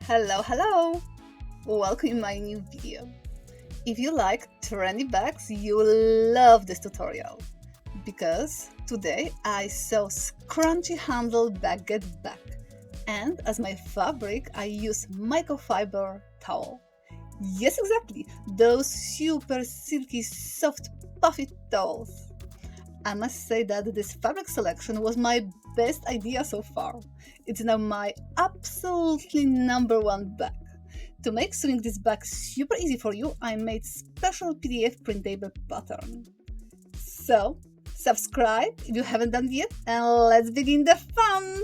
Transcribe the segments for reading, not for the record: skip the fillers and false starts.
Hello! Welcome in my new video. If you like trendy bags, you will love this tutorial because today I sew scrunchie handle baguette bag, and as my fabric I use microfiber towel. Yes, exactly, those super silky, soft, puffy towels. I must say that this fabric selection was my best idea so far. It's now my absolutely number one bag. To make sewing this bag super easy for you, I made special PDF printable pattern. So, subscribe if you haven't done it yet, and let's begin the fun!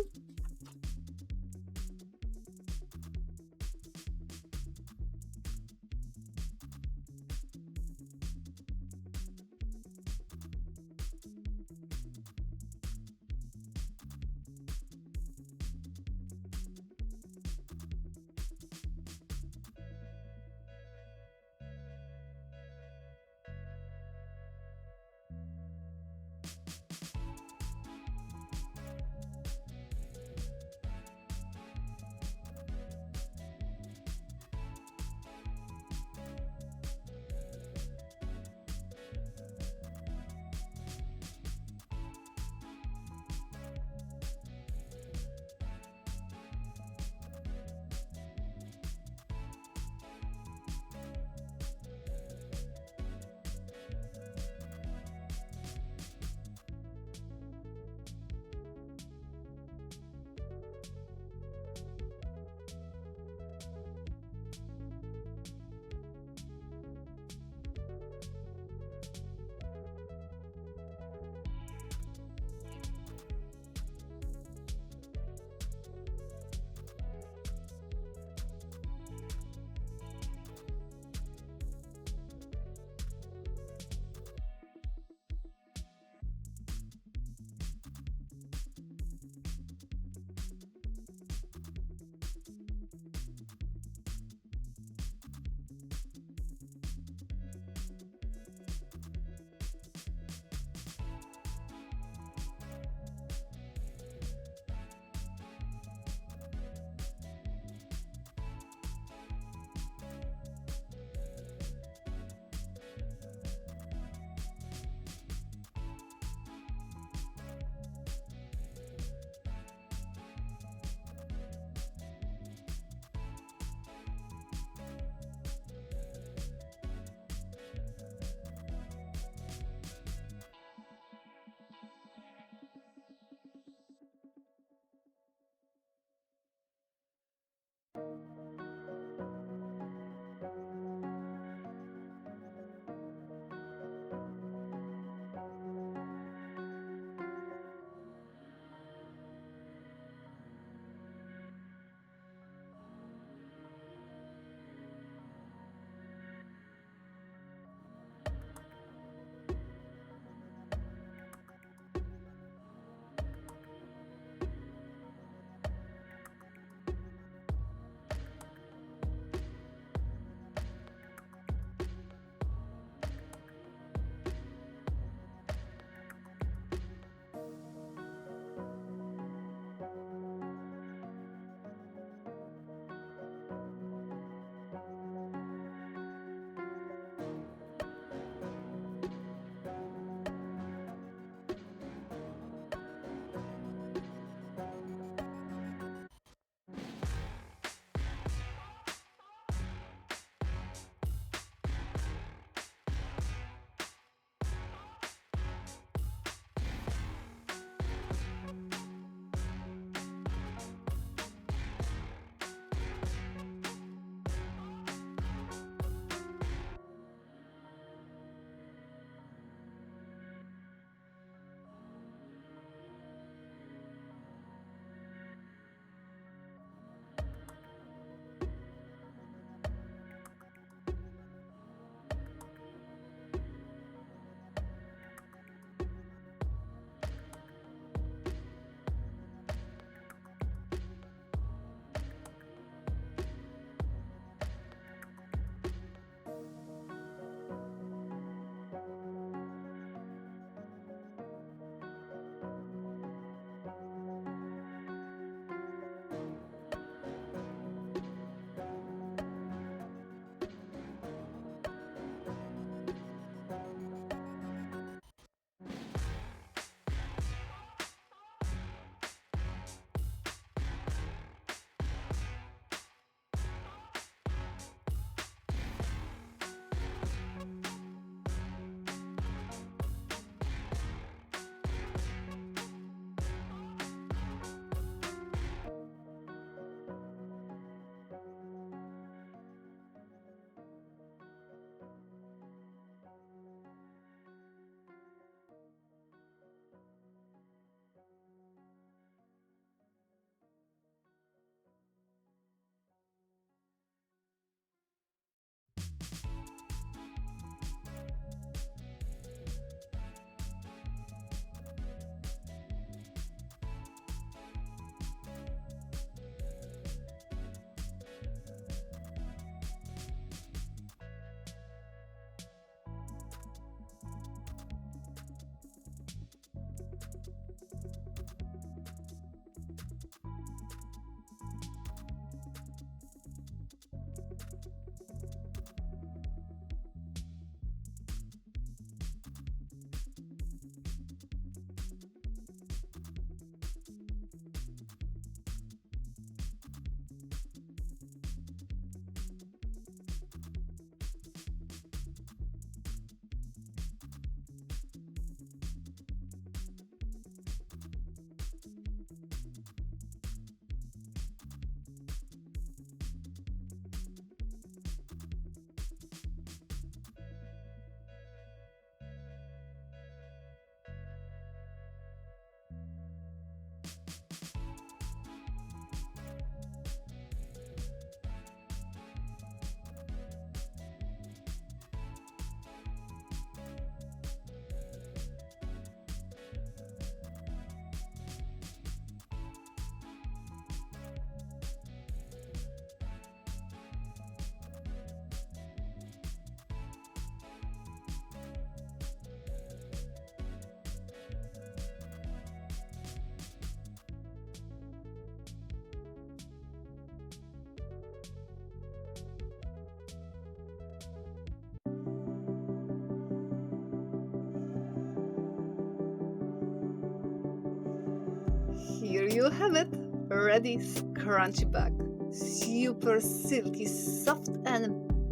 you have it, ready scrunchie bag. Super silky, soft and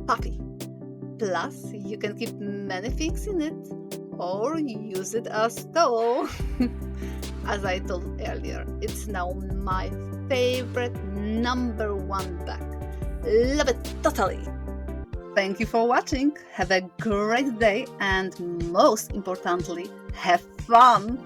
puffy. Plus, you can keep many things in it or use it as towel. As I told earlier, it's now my favorite #1 bag. Love it totally! Thank you for watching. Have a great day and most importantly, have fun!